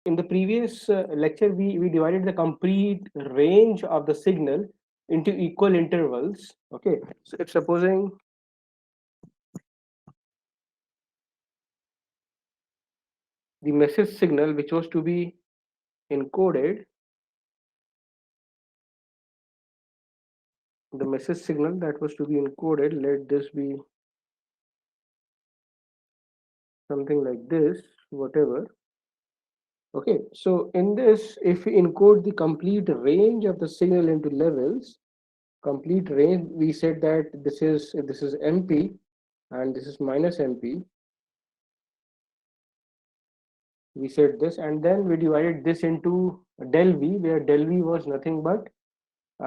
in the previous lecture, we divided the complete range of the signal into equal intervals. Okay, so if supposing the message signal which was to be encoded, the message signal that was to be encoded, let this be something like this, whatever. Okay, so in this, if we encode the complete range of the signal into levels, complete range, we said that this is MP and this is minus MP. We said this, and then we divided this into del V, where del V was nothing but 2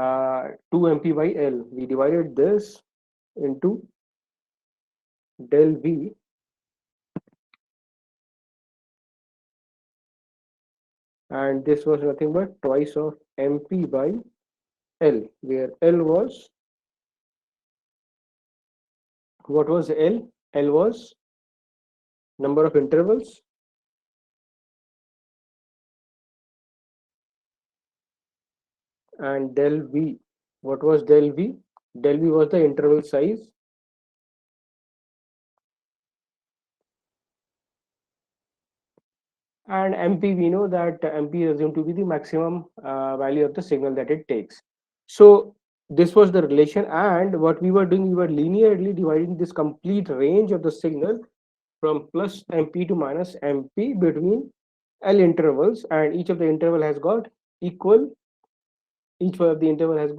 MP by L. We divided this into del V, and this was nothing but twice of MP by L, where L was, what was L? L was number of intervals, and del V, what was del V? Del V was the interval size, and MP, we know that MP is assumed to be the maximum value of the signal that it takes. So this was the relation, and what we were doing, we were linearly dividing this complete range of the signal from plus MP to minus MP between L intervals, and each of the interval has got equal, each of the interval has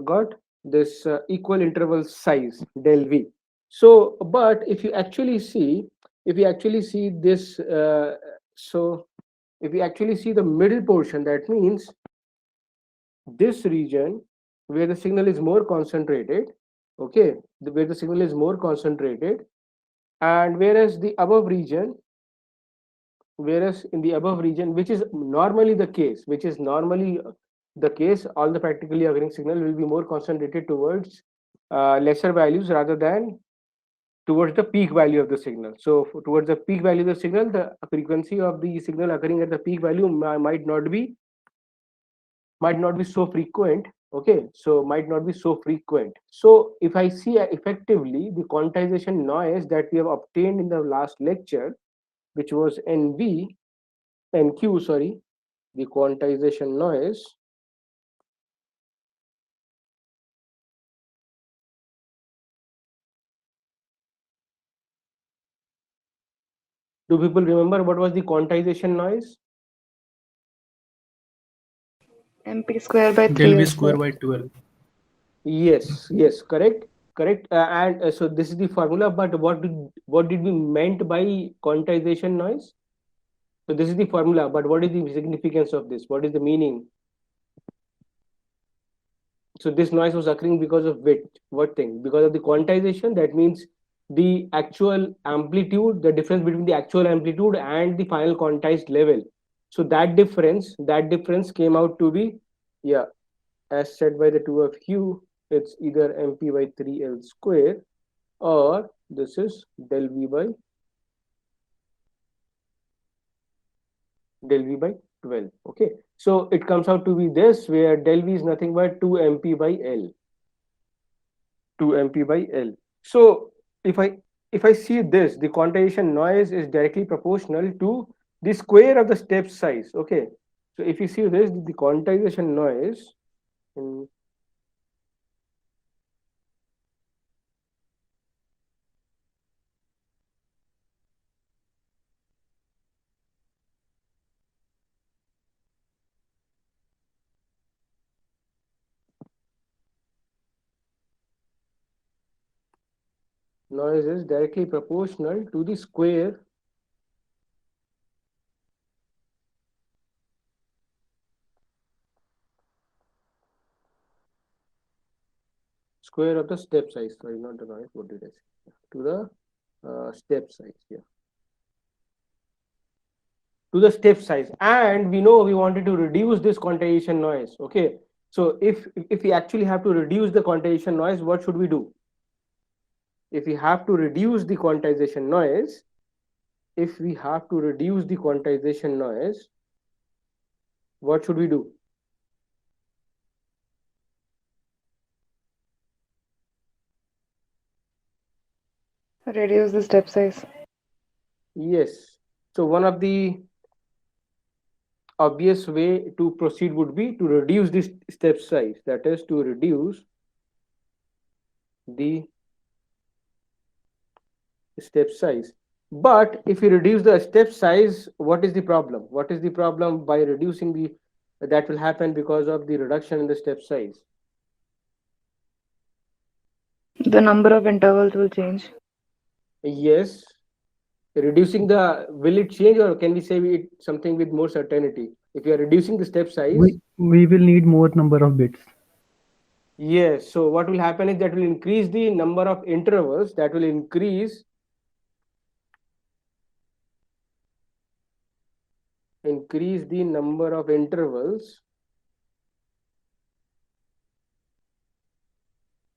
got this equal interval size del V. So but if you actually see this so if we actually see the middle portion, that means this region where the signal is more concentrated, okay, where the signal is more concentrated, and whereas in the above region, which is normally the case, all the practically occurring signal will be more concentrated towards lesser values rather than towards the peak value of the signal. So towards the peak value of the signal, the frequency of the signal occurring at the peak value might not be so frequent. Okay, so might not be so frequent. So if I see effectively the quantization noise that we have obtained in the last lecture, which was NQ, sorry, the quantization noise. Do people remember what was the quantization noise? MP square by Del 3 V L square square. by 12. Yes, correct. And so this is the formula. But what did we meant by quantization noise? So this is the formula. But what is the significance of this? What is the meaning? So this noise was occurring because of what thing? Because of the quantization. That means the actual amplitude, the difference between the actual amplitude and the final quantized level. So that difference came out to be, yeah, as said by the two of you, it's either MP by 3L square, or this is del V by 12. Okay, so it comes out to be this, where del V is nothing but 2 MP by L. 2 MP by L. So if I see this, the quantization noise is directly proportional to the square of the step size. Okay, so if you see this, the quantization noise in noise is directly proportional to the square of the step size. Sorry, not the noise. What did I say? To the step size. Yeah, to the step size. And we know we wanted to reduce this quantization noise. Okay, so if we actually have to reduce the quantization noise, what should we do? If we have to reduce the quantization noise, if we have to reduce the quantization noise, what should we do? Reduce the step size. Yes. So one of the obvious way to proceed would be to reduce this step size, that is to reduce the step size. But if you reduce the step size, what is the problem? What is the problem by reducing the, that will happen because of the reduction in the step size? The number of intervals will change. Yes, reducing the, will it change, or can we say it something with more certainty? If you are reducing the step size, We will need more number of bits. yes, so what will happen is that will increase the number of intervals, that will increase the number of intervals,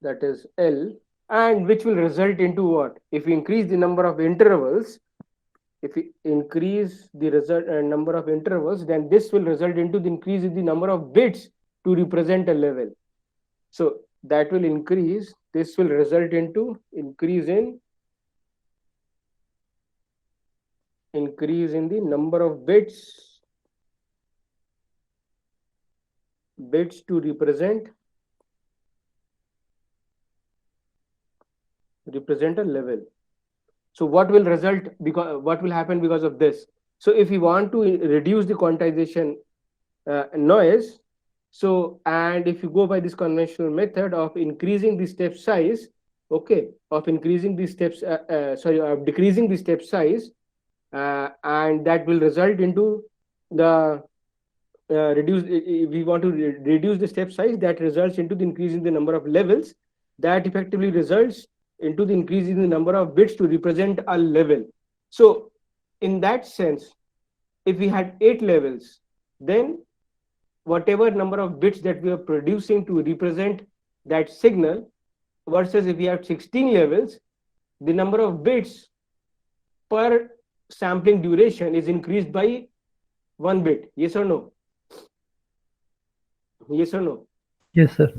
that is L, and which will result into what? If we increase the number of intervals, if we increase the result number of intervals, then this will result into the increase in the number of bits to represent a level. So that will increase, this will result into increase in the number of bits to represent a level. So what will result, because what will happen because of this? So if we want to reduce the quantization noise, so and if you go by this conventional method of increasing the step size, okay, of increasing the steps of decreasing the step size, and that will result into the reduce, if we want to reduce the step size, that results into the increase in the number of levels, that effectively results into the increase in the number of bits to represent a level. So in that sense, if we had 8 levels, then whatever number of bits that we are producing to represent that signal, versus if we have 16 levels, the number of bits per sampling duration is increased by 1 bit. Yes or no? Yes or no? Yes, sir.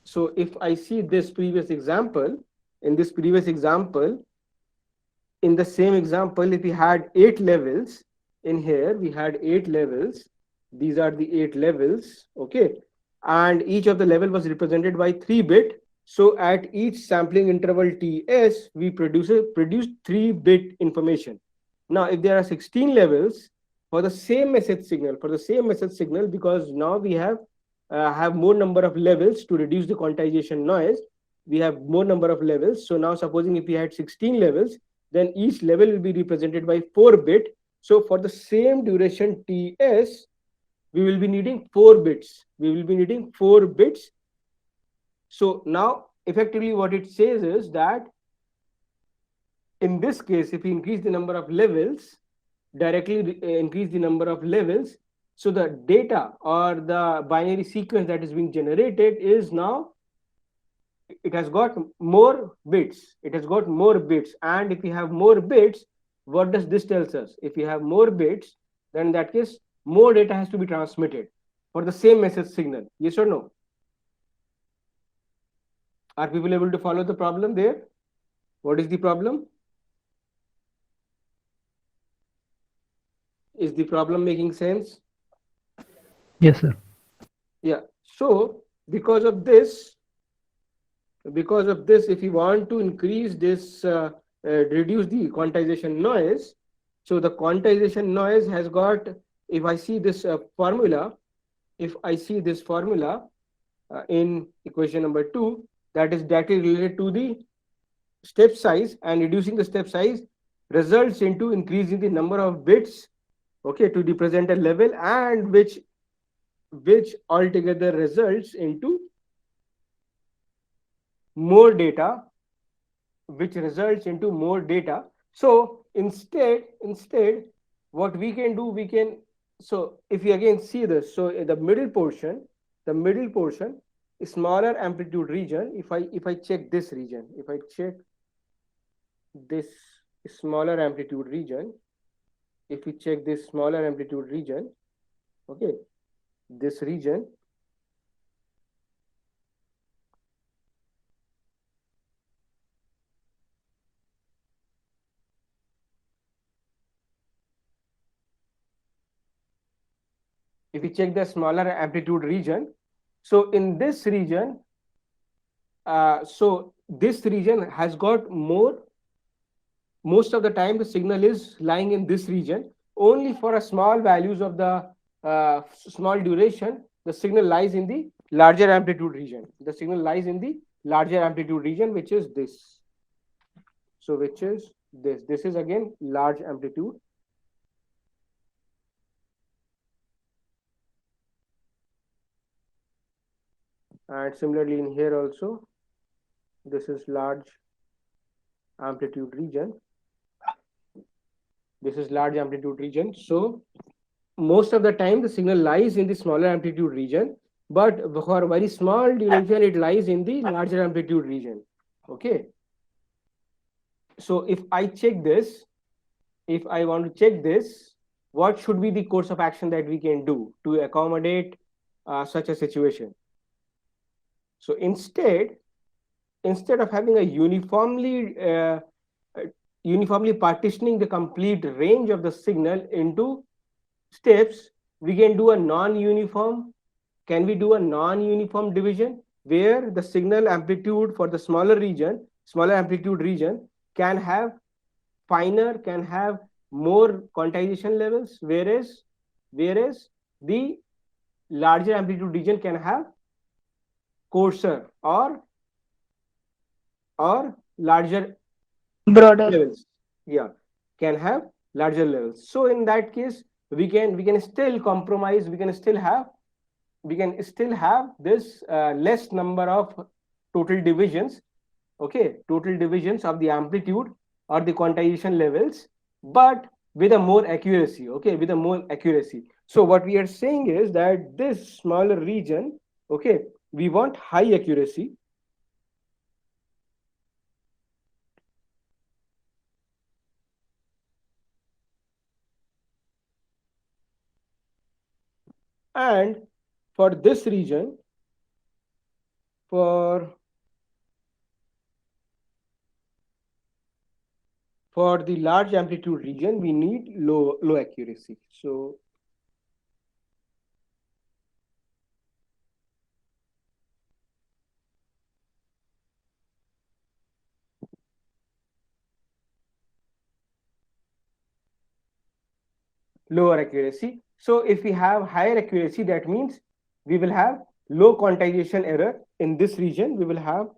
So if I see this previous example, in this previous example, in the same example, if we had 8 levels, in here we had 8 levels, these are the 8 levels, okay, and each of the level was represented by 3 bit. So at each sampling interval ts, we produce 3 bit information. Now if there are 16 levels for the same message signal, because now we have more number of levels to reduce the quantization noise, we have more number of levels. So now supposing if we had 16 levels, then each level will be represented by 4 bit. So for the same duration ts, we will be needing 4 bits. So now effectively what it says is that in this case, if we increase the number of levels, directly increase the number of levels, so the data or the binary sequence that is being generated is now, it has got more bits. And if we have more bits, what does this tells us? If we have more bits, then in that case more data has to be transmitted for the same message signal. Yes or no? Are people able to follow the problem there? What is the problem? Is the problem making sense? Yes, sir. Yeah. So because of this, if you want to increase this, reduce the quantization noise, so the quantization noise has got, if I see this formula, in equation number 2, that is directly related to the step size, and reducing the step size results into increasing the number of bits, okay, to represent a level, and which altogether results into more data, So instead what we can do, so if you again see this, so in the middle portion, smaller amplitude region, if I check this region, if I check this smaller amplitude region, if we check this smaller amplitude region, okay, this region, if we check the smaller amplitude region, so in this region, so this region has got more, most of the time the signal is lying in this region. Only for a small values of the small duration, the signal lies in the larger amplitude region. The signal lies in the larger amplitude region, which is this. So which is this. This is again large amplitude. And similarly in here also, this is large amplitude region. This is large amplitude region. So most of the time the signal lies in the smaller amplitude region, but for very small duration it lies in the larger amplitude region. Okay. So if I check this, if I want to check this, what should be the course of action that we can do to accommodate such a situation? So instead of having a uniformly partitioning the complete range of the signal into steps, we can do a non-uniform. Can we do a non-uniform division where the signal amplitude for the smaller amplitude region can have finer, can have more quantization levels, whereas the larger amplitude region can have coarser or larger Broader. levels. Yeah, can have larger levels. So in that case, we can still compromise. We can still have this less number of total divisions. Okay, total divisions of the amplitude or the quantization levels, but with a more accuracy. Okay, with a more accuracy. So what we are saying is that this smaller region, okay, we want high accuracy. And for this region, for for the large amplitude region, we need low accuracy. So lower accuracy. So if we have higher accuracy, that means we will have low quantization error in this region. We will have,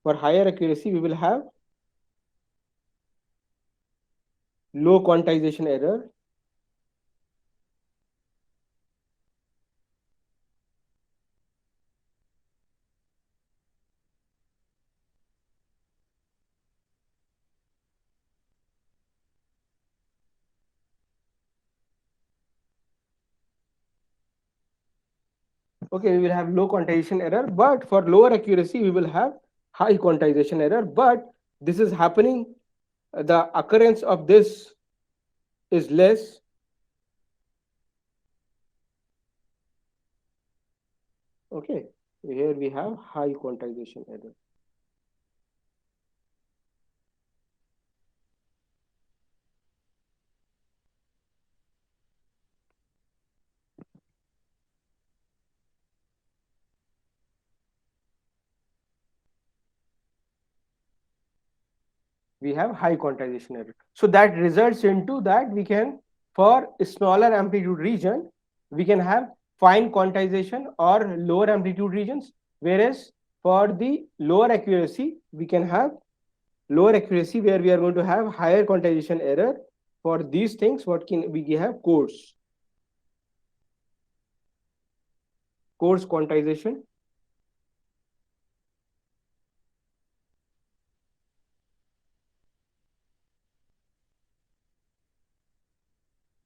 for higher accuracy, we will have low quantization error. Okay, we will have low quantization error, but for lower accuracy, we will have high quantization error. But this is happening, the occurrence of this is less. Okay, here we have high quantization error. We have high quantization error. So that results into that we can, for a smaller amplitude region, we can have fine quantization or lower amplitude regions, whereas for the lower accuracy, we can have lower accuracy where we are going to have higher quantization error. For these things, what can we have? Coarse quantization.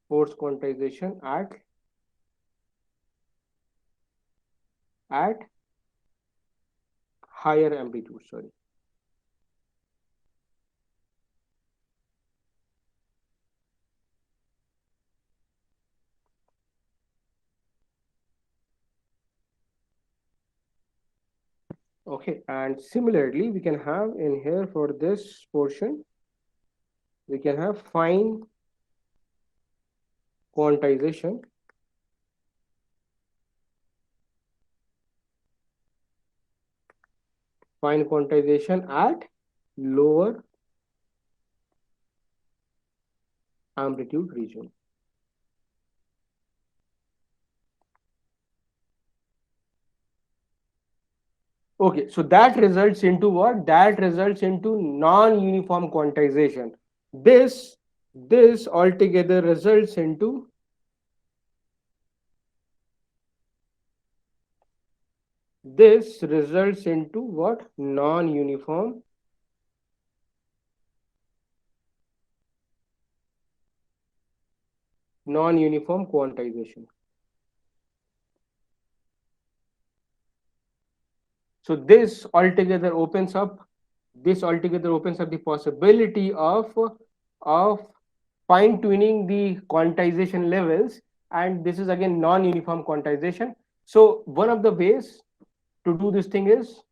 Coarse quantization at higher amplitude, sorry. Okay, and similarly, we can have in here for this portion, we can have fine quantization, at lower amplitude region. Okay, so that results into what? That results into non-uniform quantization. This this altogether results into what? Non-uniform quantization. So this altogether opens up the possibility of fine tuning the quantization levels, and this is again non-uniform quantization. So one of the ways to do this thing is,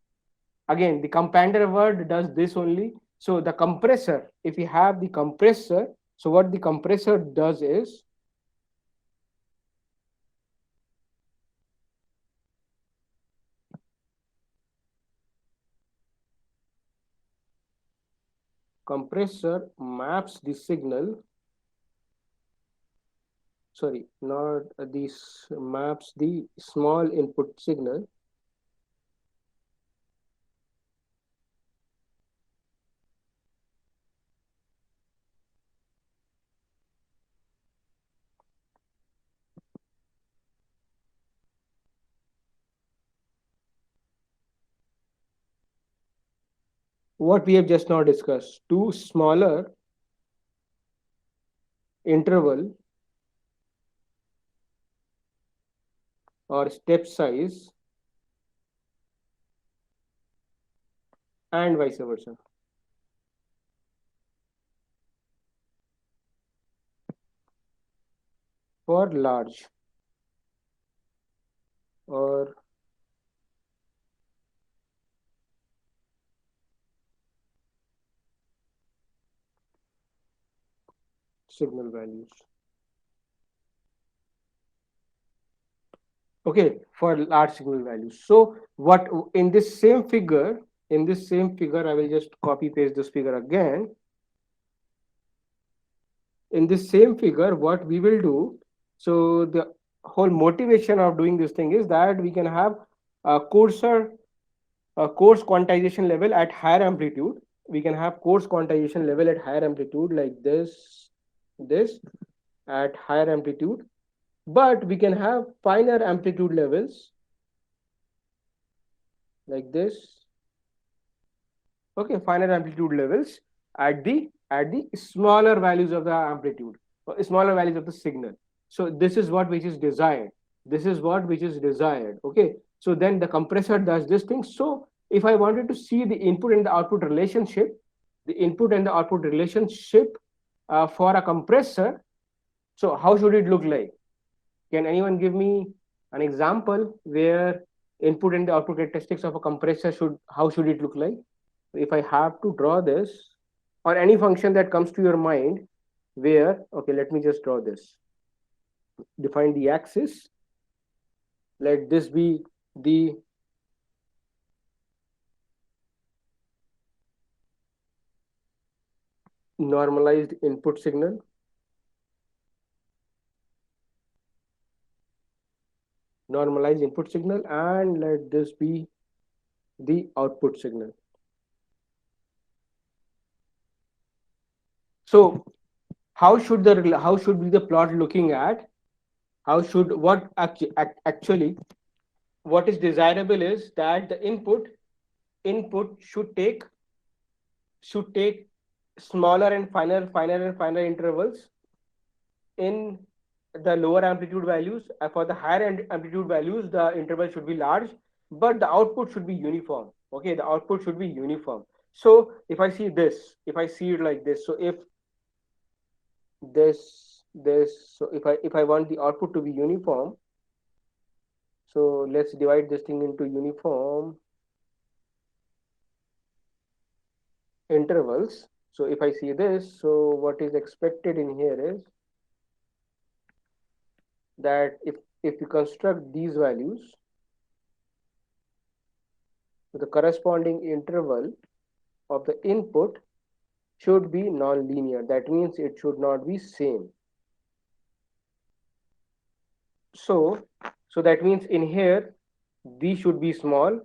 again, the Compandor word does this only. So the compressor, if we have the compressor, so what the compressor does is, compressor maps the signal, sorry, not this, maps the small input signal what we have just now discussed to smaller interval or step size, and vice versa. For large or signal values. Okay, for large signal values. So what in this same figure, I will just copy paste this figure again. In this same figure, what we will do, so the whole motivation of doing this thing is that we can have a coarse quantization level at higher amplitude. We can have coarse quantization level at higher amplitude like this at higher amplitude, but we can have finer amplitude levels like this. Okay, finer amplitude levels at the smaller values of the amplitude, or smaller values of the signal. So this is what which is desired. Okay, so then the compressor does this thing. So if I wanted to see the input and the output relationship, for a compressor, so how should it look like? Can anyone give me an example where input and the output characteristics of a compressor how should it look like? If I have to draw this, or any function that comes to your mind, where, okay, let me just draw this. Define the axis. Let this be the normalized input signal. And let this be the output signal. So how should be the plot looking at? Actually what is desirable is that the input should take smaller and finer intervals in the lower amplitude values. For the higher amplitude values, the interval should be large, but the output should be uniform. Okay, the output should be uniform. So if I see this, if I see it like this, so if so if I want the output to be uniform, so let's divide this thing into uniform intervals. So if I see this, so what is expected in here is that if you construct these values, the corresponding interval of the input should be non-linear. That means it should not be same. So, so that means in here, these should be small,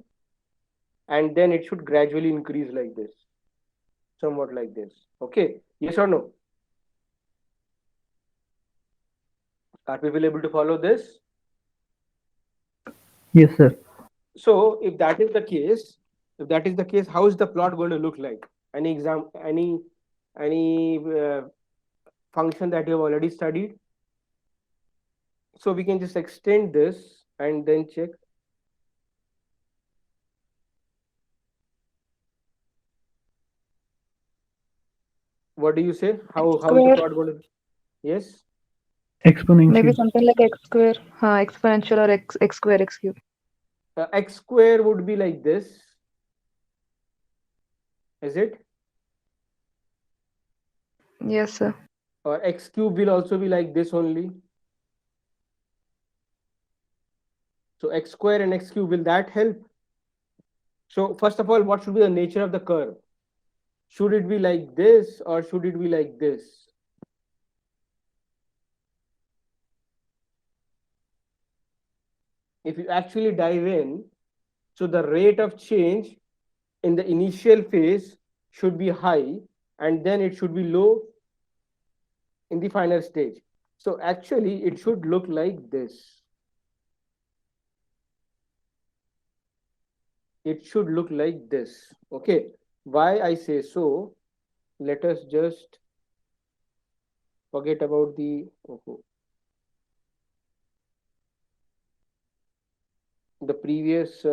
and then it should gradually increase like this, somewhat like this. Okay, yes or no? Are people able to follow this? Yes, sir. So, if that is the case, if that is the case, how is the plot going to look like? Any function that you have already studied? So we can just extend this and then check. What do you say? How is the Square. plot going to? Yes. Maybe Exponential. something like x square. Exponential or x square, x cube. X square would be like this, is it? Yes, sir. Or x cube will also be like this only. So x square and x cube, will that help? So first of all, what should be the nature of the curve? Should it be like this or should it be like this? If you actually dive in, so the rate of change in the initial phase should be high and then it should be low in the final stage. So actually it should look like this. It should look like this. Okay. Why I say so? Let us just forget about the previous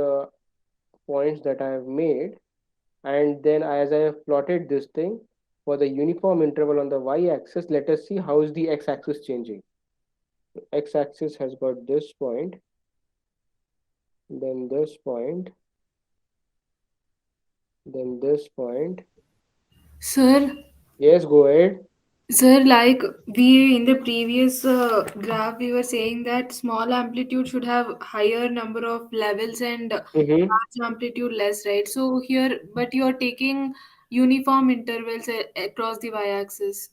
points that I have made, and then as I have plotted this thing for the uniform interval on the y-axis, let us see how is the x-axis changing. X-axis has got this point, then this point, then this point. Sir, Yes, go ahead. sir, like we in the previous graph, we were saying that small amplitude should have higher number of levels and Mm-hmm. large amplitude less, right? So here, but you're taking uniform intervals across the y-axis.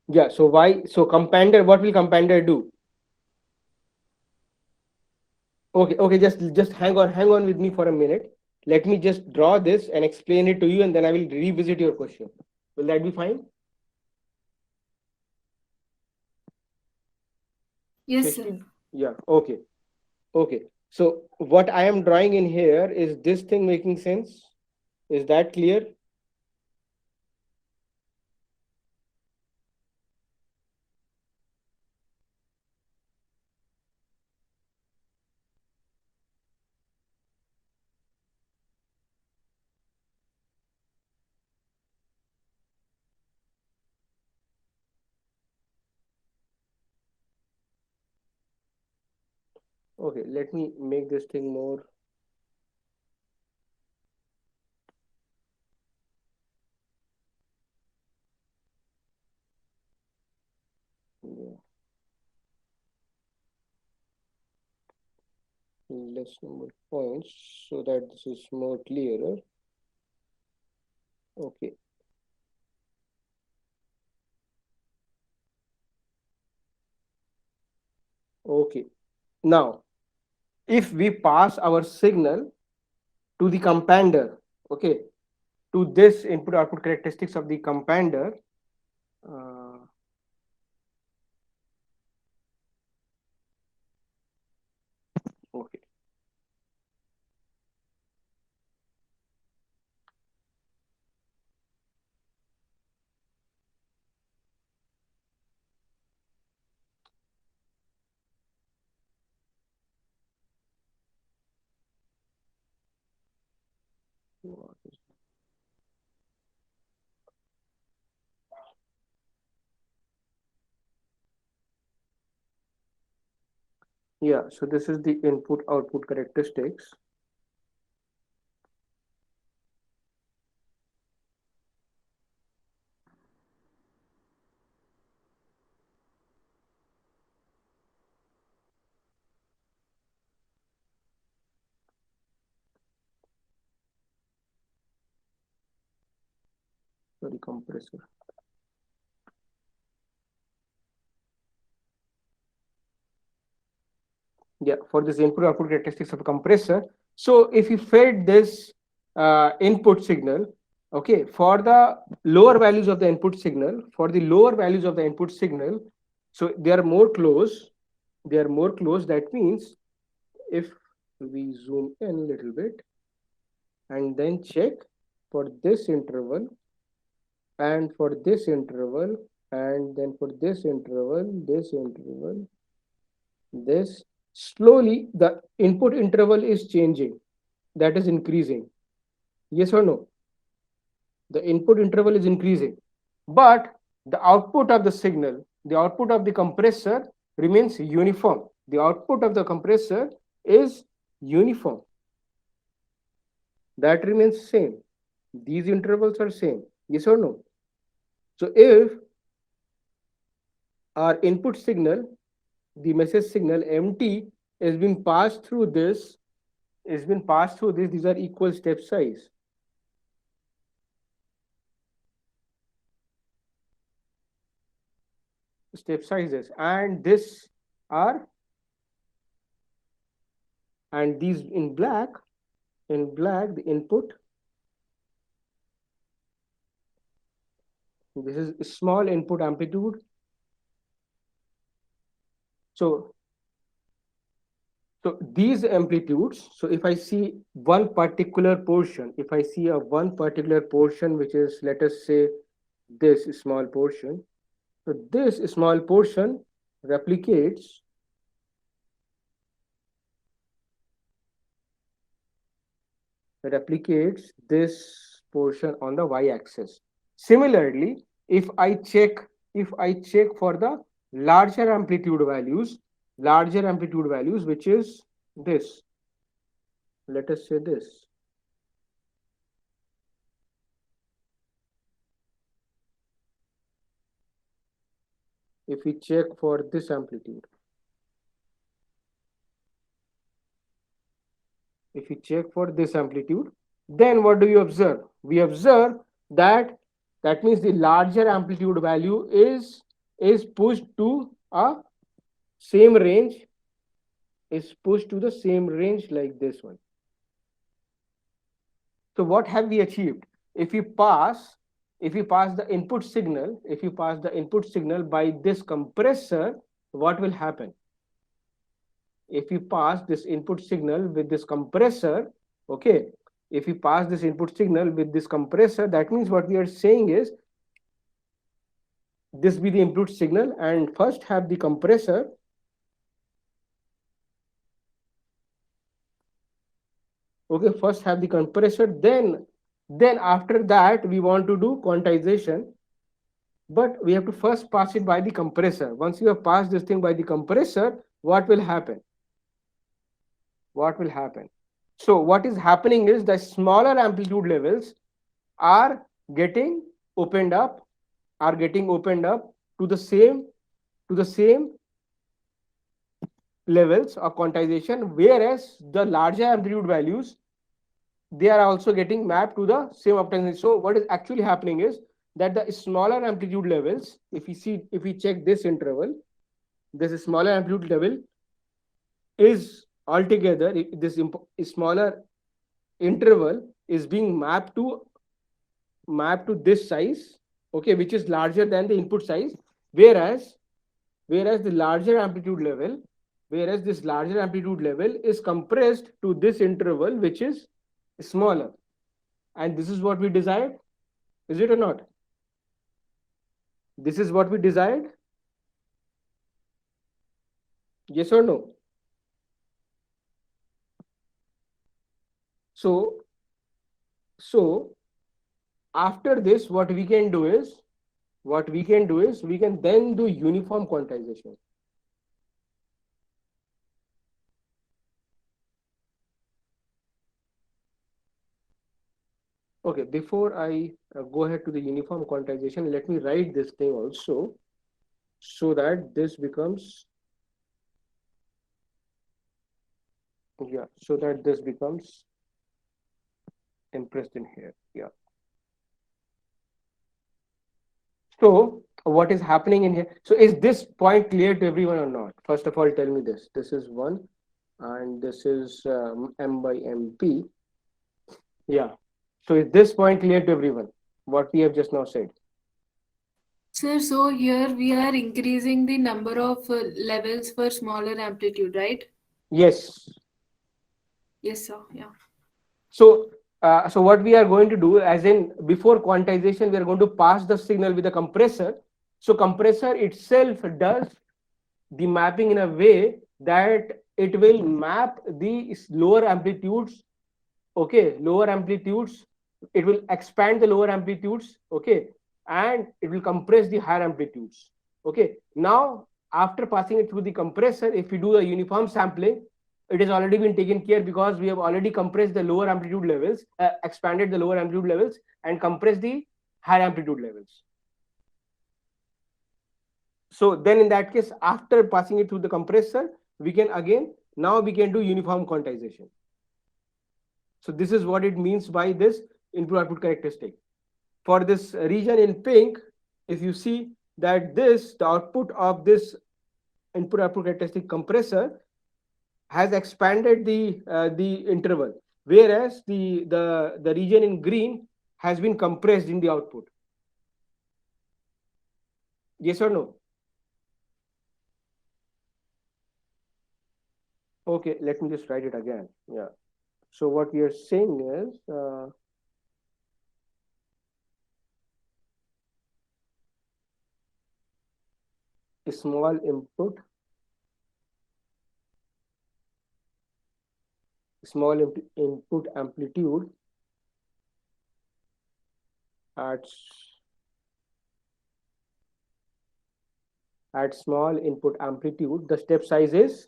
Yeah, so why? So Compandor, what will Compandor do? Okay, just hang on with me for a minute. Let me just draw this and explain it to you, and then I will revisit your question. Will that be fine? Yes, sir. Srishti? Yeah, okay. Okay. So what I am drawing in here is this thing making sense? Is that clear? Okay, let me make this thing more. Yeah, less number of points so that this is more clearer. Okay. Okay. Now, if we pass our signal to the Compandor, okay, to this input output characteristics of the Compandor, uh, okay, yeah, so this is the input output characteristics. sorry, compressor. Yeah, for this input output characteristics of a compressor. So if you fed this input signal, okay, for the lower values of the input signal, for the lower values of the input signal, so they are more close, they are more close. That means if we zoom in a little bit and then check for this interval and for this interval and then for this interval, this slowly the input interval is changing, that is increasing. Yes or no? The input interval is increasing, but the output of the signal, the output of the compressor remains uniform. The output of the compressor is uniform. That remains same. These intervals are same. Yes or no? So if our input signal, the message signal MT, is being passed through this, these are equal step size. Step sizes, and this are, and these in black, the input, this is small input amplitude. So these amplitudes, so if I see one particular portion, if I see a one particular portion which is, let us say, this small portion, so this small portion replicates this portion on the y-axis. Similarly, if I check for the larger amplitude values, which is this, let us say this. If we check for this amplitude, then what do you observe? We observe that means the larger amplitude value is pushed to a same range, like this one. So what have we achieved? If you pass the input signal, by this compressor, what will happen? If you pass this input signal with this compressor, okay, if you pass this input signal with this compressor, that means what we are saying is this be the input signal, and first have the compressor, okay, then after that we want to do quantization, but we have to first pass it by the compressor. Once you have passed this thing by the compressor, what will happen? So what is happening is the smaller amplitude levels are getting opened up to the same levels of quantization, whereas the larger amplitude values, they are also getting mapped to the same optimization. So what is actually happening is that the smaller amplitude levels, if we check this interval, this smaller amplitude level is altogether, this smaller interval is being mapped to this size, okay, which is larger than the input size, whereas the larger amplitude level, is compressed to this interval which is smaller. And this is what we desired, is it or not? This is what we desired, yes or no? So after this, what we can do is we can then do uniform quantization. Okay, before I go ahead to the uniform quantization, let me write this thing also, so that this becomes, impressed in here. Yeah. So what is happening in here? So is this point clear to everyone or not? First of all, tell me this. This is one, and this is m by mp. Yeah. So is this point clear to everyone? What we have just now said. Sir, so here we are increasing the number of levels for smaller amplitude, right? Yes. Yes, sir. Yeah. So so what we are going to do, as in before quantization, we are going to pass the signal with a compressor. So compressor itself does the mapping in a way that it will map the lower amplitudes, okay, lower amplitudes, it will expand the lower amplitudes, okay, and it will compress the higher amplitudes, okay. Now after passing it through the compressor, if we do a uniform sampling, it has already been taken care because we have already compressed the lower amplitude levels, expanded the lower amplitude levels and compressed the higher amplitude levels. So then in that case, after passing it through the compressor, we can again, now we can do uniform quantization. So this is what it means by this input output characteristic. For this region in pink, if you see that this, the output of this input output characteristic compressor has expanded the interval, whereas the region in green has been compressed in the output. Yes or no? Okay, let me just write it again. Yeah. So what we are saying is a small input amplitude at small input amplitude, the step size is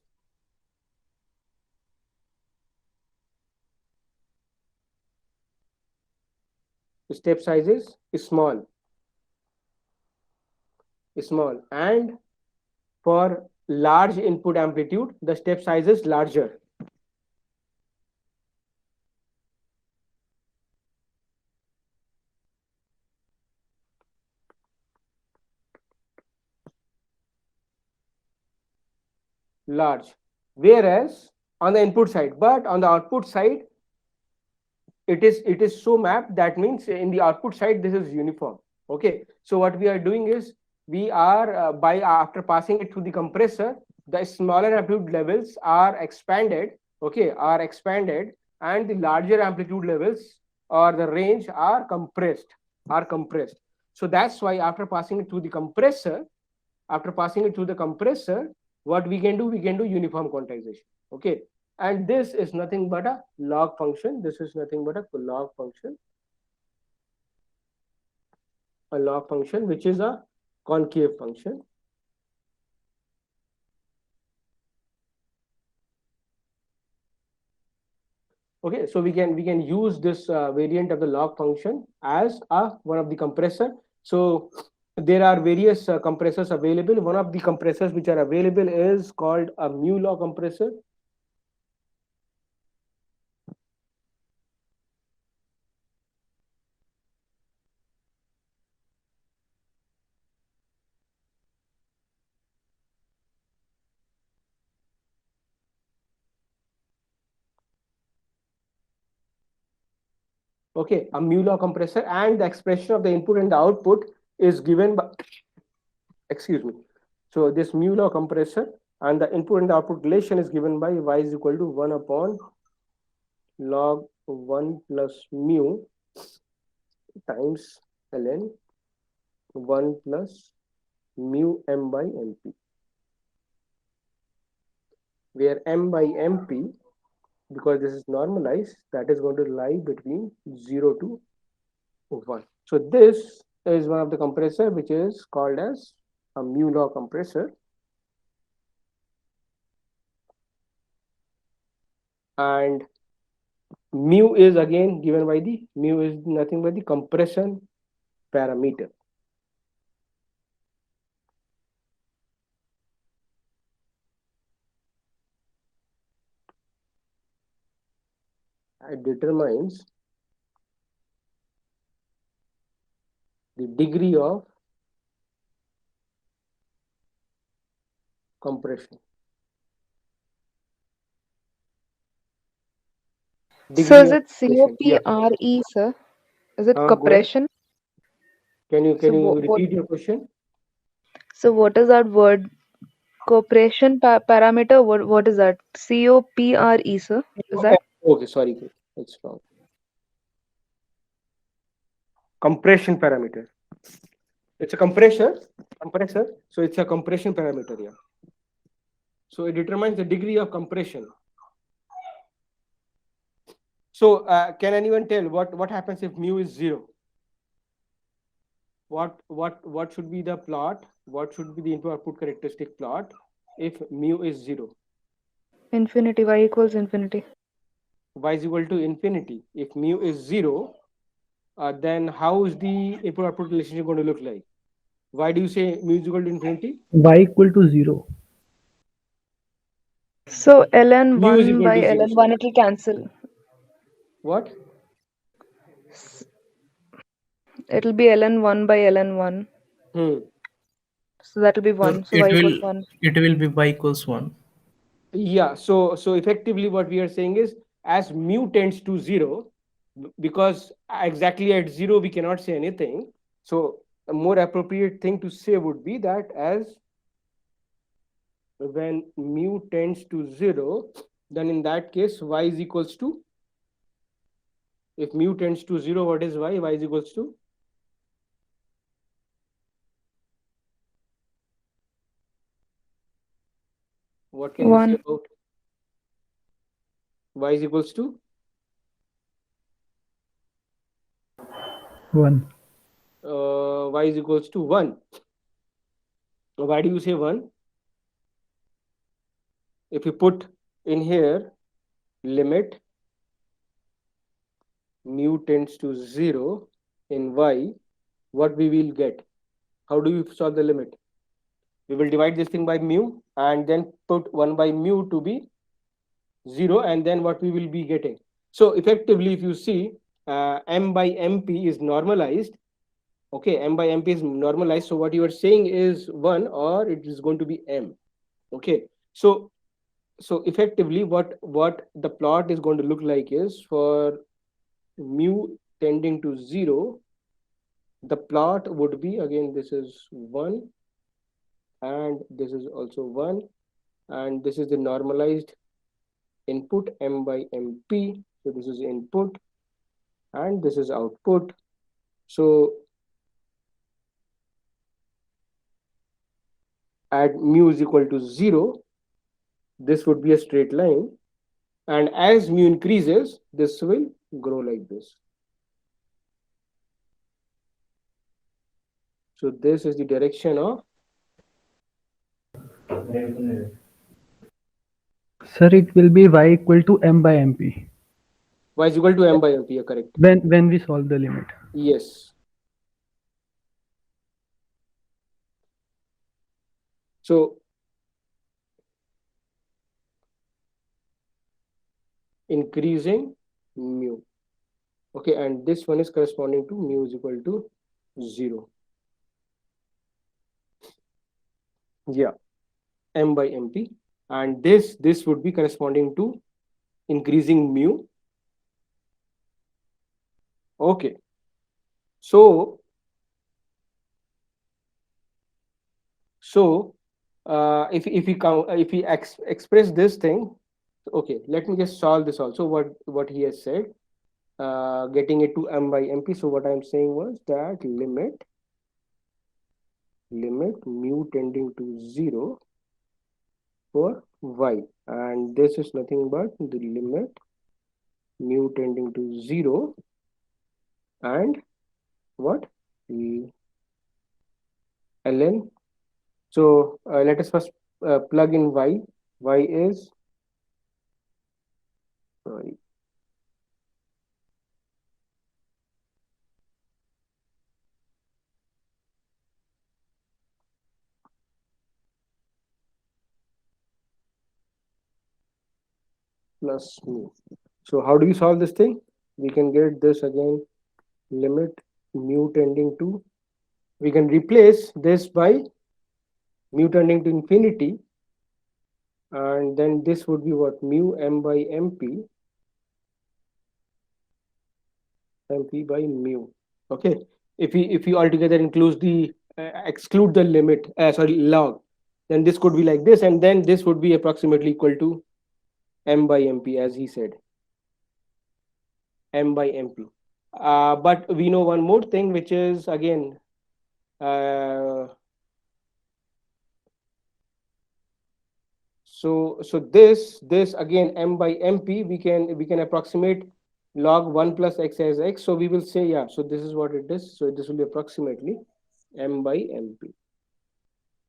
small, and for large input amplitude, the step size is larger. Large. Whereas on the input side, but on the output side, it is so mapped, that means in the output side this is uniform, okay. So what we are doing is, we are by after passing it through the compressor, the smaller amplitude levels are expanded, okay, and the larger amplitude levels or the range are compressed. So that's why after passing it through the compressor, what we can do, uniform quantization, okay. And this is nothing but a log function. This is nothing but a log function, which is a concave function. Okay, so we can use this variant of the log function as a one of the compressor. So there are various compressors available. One of the compressors which are available is called a mu law compressor. Okay, a mu law compressor, and the expression of the input and the output is given by, excuse me. So this mu law compressor and the input and the output relation is given by y is equal to 1 upon log 1 plus mu times ln 1 plus mu m by mp, where m by mp, because this is normalized, that is going to lie between 0 to 1. So this is one of the compressor which is called as a mu law compressor, and mu is again given by the, mu is nothing but the compression parameter. It determines the degree of Compression. So Degree is of it compression. Yeah. COPRE, sir? Is it Go ahead. compression? Can So you what? repeat your question? So what is that word? Cooperation parameter? What is that? COPRE, sir? Is Oh, that? okay, sorry, it's wrong. Compression parameter. It's a compressor. So it's a compression parameter. Yeah. So it determines the degree of compression. So can anyone tell what happens if mu is zero? What should be the plot? What should be the input output characteristic plot if mu is zero? Infinity. Y equals infinity. Y is equal to infinity. If mu is zero, then how is the input output relationship going to look like? Why do you say mu is equal to infinity? Y equal to 0. So ln Mu is 1 equal by to zero. ln 1 Sorry. it will cancel. What? It will be ln 1 by ln 1. Hmm. So that will be So 1. So y equals 1. it will be y equals 1. Yeah. So effectively, what we are saying is, as mu tends to zero, because exactly at zero we cannot say anything. So a more appropriate thing to say would be that as when mu tends to zero, then in that case y is equals to, if mu tends to zero, what is y? Y is equals to, what can we say 1. about y is equals to? 1. Y is equals to 1. Why do you say 1? If you put in here limit mu tends to 0 in y, what we will get? How do you solve the limit? We will divide this thing by mu and then put 1 by mu to be 0, and then what we will be getting? So effectively, if you see, m by mp is normalized. Okay, m by mp is normalized. So what you are saying is 1, or it is going to be m. Okay, so effectively, what the plot is going to look like is, for mu tending to 0, the plot would be, again, this is 1 and this is also 1, and this is the normalized input m by mp. So this is input and this is output. So at mu is equal to 0, this would be a straight line, and as mu increases, this will grow like this. So this is the direction of, Sir, it will be y equal to m by mp y is equal to m by mp. Correct. when we solve the limit. Yes. So increasing mu. Okay, and this one is corresponding to mu is equal to 0. Yeah, m by mp, and this would be corresponding to increasing mu. Okay, so if we count, if we express this thing, okay, let me just solve this also. What he has said, getting it to m by mp. So what I'm saying was that limit mu tending to 0 for y, and this is nothing but the limit mu tending to 0 and what, ln. So let us first plug in y. Y is, sorry, plus mu. So how do we solve this thing? We can get this again, limit mu tending to, we can replace this by mu tending to infinity, and then this would be what, mu m by mp, mp by mu. Okay, if we altogether includes the exclude the limit, sorry, log, then this could be like this, and then this would be approximately equal to m by mp, as he said, m by mp. But we know one more thing, which is again, uh, so this again, m by mp, we can approximate log 1 plus x as x. So we will say, yeah, so this is what it is. So this will be approximately m by mp,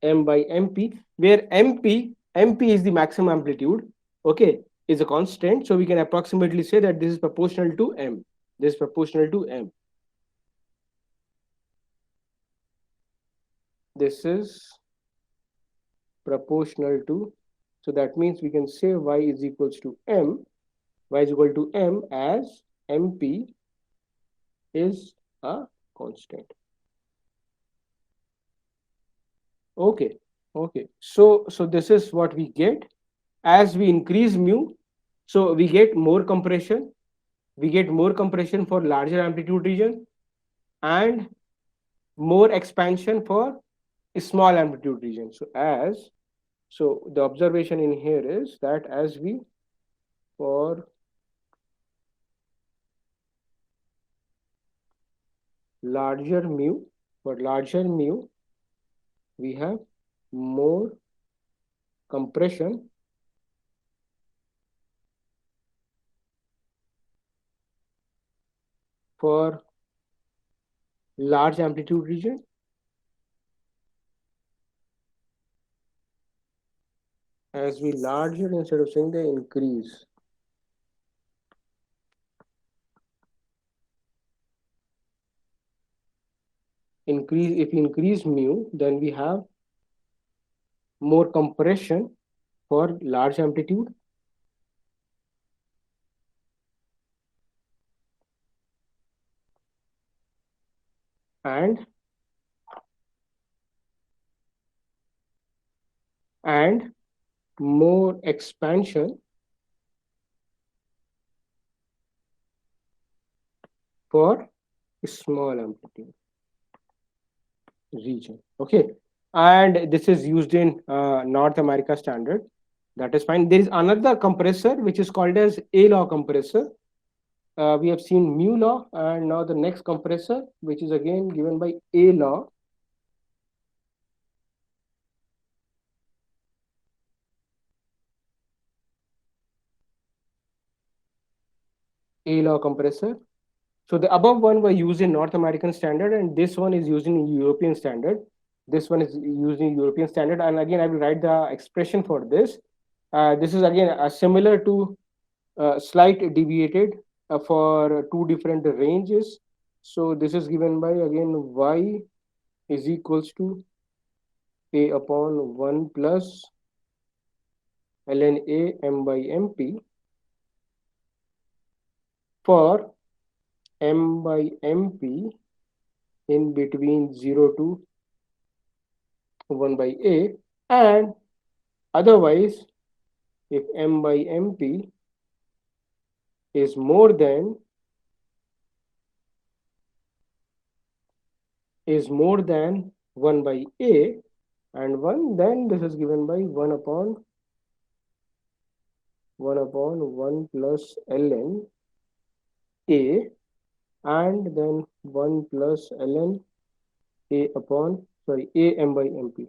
m by mp, where mp is the maximum amplitude, okay, is a constant. So we can approximately say that this is proportional to m. This is proportional to m. This is proportional to, so that means we can say y is equals to m, y is equal to m, as mp is a constant. Okay, okay. So this is what we get. As we increase mu, so we get more compression. We get more compression for larger amplitude region, and more expansion for small amplitude region. So the observation in here is that as we, for larger mu, for larger mu, we have more compression for large amplitude region, as we larger, instead of saying the increase, if we increase mu, then we have more compression for large amplitude, and and more expansion for small amplitude region. Okay, and this is used in North America standard. That is fine. There is another compressor which is called as A law compressor. We have seen mu law, and now the next compressor, which is again given by A law. A law compressor. So the above one were used in North American standard, and this one is used in European standard. This one is used in European standard, and again I will write the expression for this. This is again similar to slight deviated for two different ranges. So this is given by again y is equals to a upon 1 plus ln a m by mp for m by mp in between 0 to 1 by a, and otherwise if m by mp is more than 1 by a and 1, then this is given by 1 upon 1 plus ln a, and then 1 plus ln a upon, sorry, a m by mp.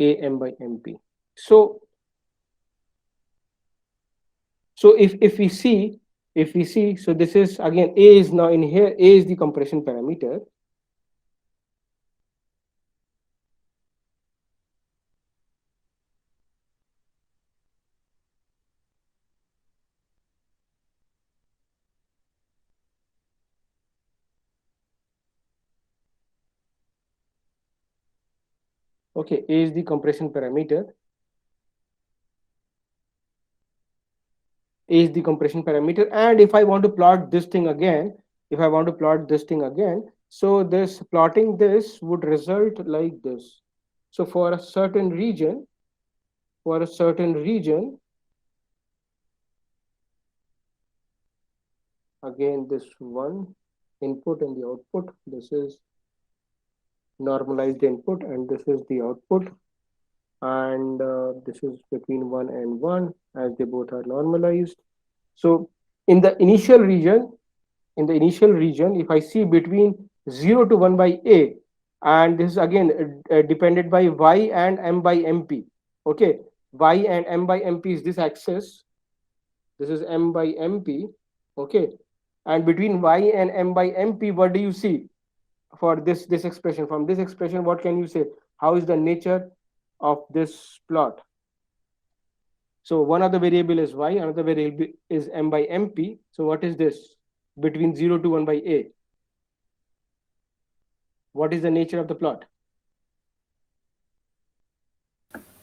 A m by mp. So if we see, so this is again, a is now in here, a is the compression parameter. Okay, a is the compression parameter. A is the compression parameter, and if I want to plot this thing again, if I want to plot this thing again, so this plotting this would result like this. So for a certain region, again this one input and the output, this is normalized input and this is the output, and this is between 1 and 1 as they both are normalized. So in the initial region, if I see between 0 to 1 by a, and this is again depended by y and m by mp. Okay, y and m by mp is this axis, this is m by mp. Okay, and between y and m by mp, what do you see for this expression? From this expression, what can you say? How is the nature of this plot? So one of the variable is y, another variable is m by mp. So what is this between 0 to 1 by a? What is the nature of the plot?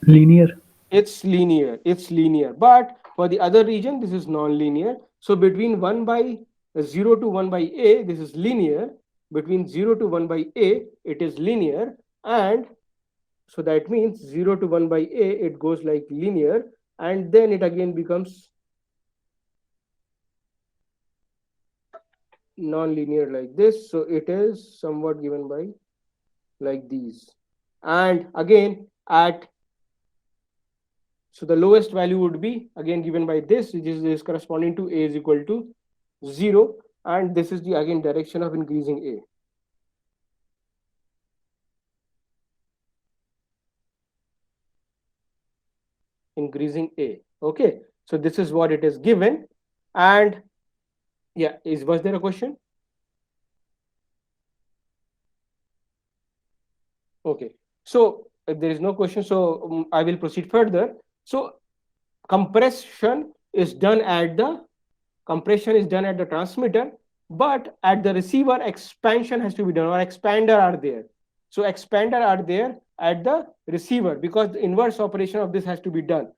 Linear. It's linear, but for the other region this is non-linear. So between 1 by 0 to 1 by a, this is linear. Between 0 to 1 by a, it is linear, and so that means 0 to 1 by a, it goes like linear, and then it again becomes non-linear like this. So it is somewhat given by like these, and again at, so the lowest value would be again given by this, which is corresponding to a is equal to 0, and this is the again direction of increasing a. Increasing a. Okay, so this is what it is given, and yeah, was there a question? Okay, so if there is no question, so I will proceed further. So compression is done at the transmitter, but at the receiver expansion has to be done, or expander are there. So expander are there at the receiver because the inverse operation of this has to be done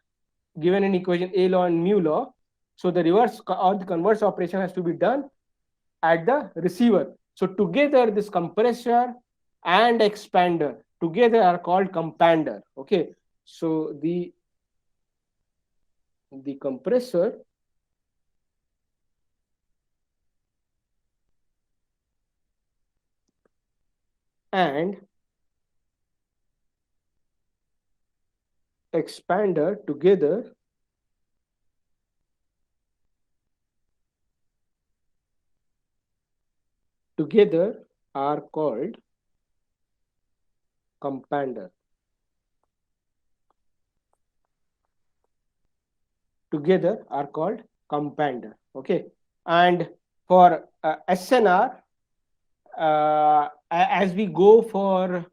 given in equation A law and mu law. So the reverse or the converse operation has to be done at the receiver. So together this compressor and expander together are called compandor. Okay, so the compressor and expander together are called compandor. Together are called compandor. Okay, and for SNR, as we go for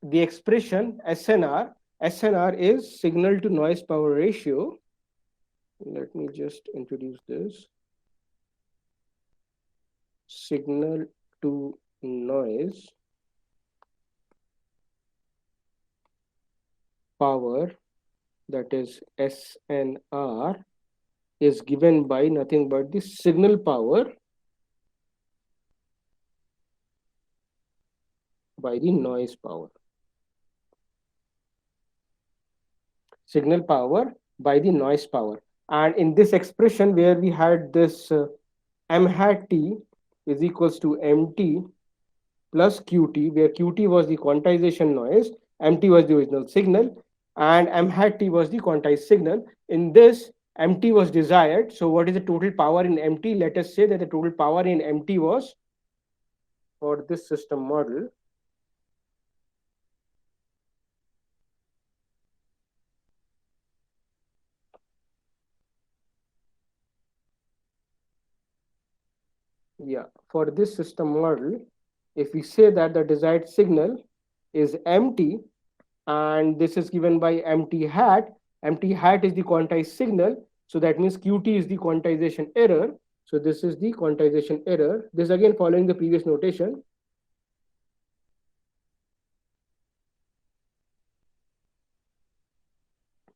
the expression SNR is signal to noise power ratio. Let me just introduce this. Signal to noise power, that is SNR, is given by nothing but the signal power by the noise power. Signal power by the noise power. And in this expression where we had this m hat t is equals to mt plus qt, where qt was the quantization noise, mt was the original signal, and m hat t was the quantized signal. In this, mt was desired. So what is the total power in mt? Let us say that the total power in mt was, for this system model, for this system model, if we say that the desired signal is mt, and this is given by mt hat is the quantized signal, so that means qt is the quantization error. So this is the quantization error. This again following the previous notation.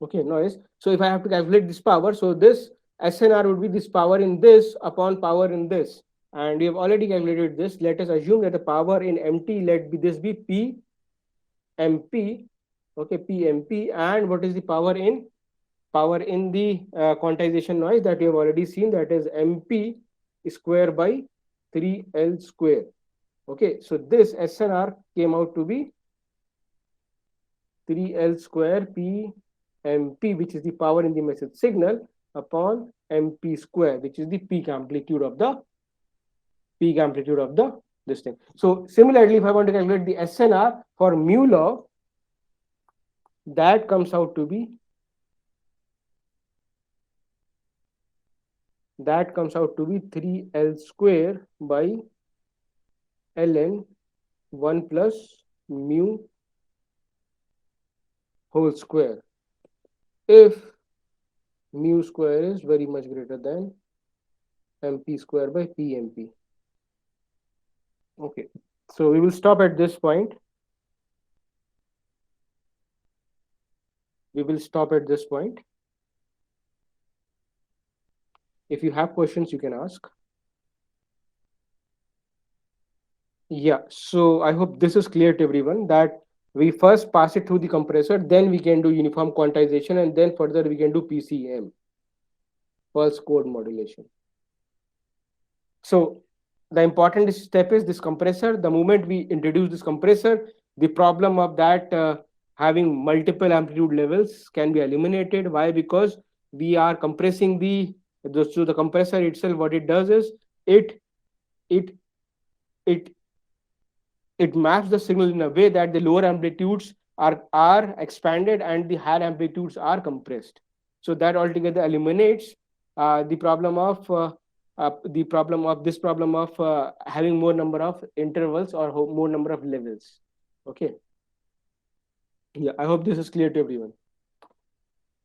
Okay, noise. So if I have to calculate this power, so this SNR would be this power in this upon power in this, and we have already calculated this. Let us assume that the power in MT, this be P MP, okay, P MP, and what is the power in the quantization noise that we have already seen, that is MP square by 3L square. Okay, so this SNR came out to be 3L square P MP, which is the power in the message signal, upon MP square, which is the peak amplitude of the this thing. So similarly, if I want to calculate the SNR for mu law, that comes out to be 3L square by ln 1 plus mu whole square, if mu square is very much greater than MP square by PMP. Okay, so we will stop at this point. If you have questions, you can ask. Yeah, so I hope this is clear to everyone, that we first pass it through the compressor, then we can do uniform quantization, and then further we can do PCM, pulse code modulation. So the important step is this compressor. The moment we introduce this compressor, the problem of that having multiple amplitude levels can be eliminated. Why? Because we are compressing so the compressor itself, what it does is it it it maps the signal in a way that the lower amplitudes are expanded and the higher amplitudes are compressed. So that altogether eliminates the problem of having more number of intervals or more number of levels. Okay. Yeah, I hope this is clear to everyone.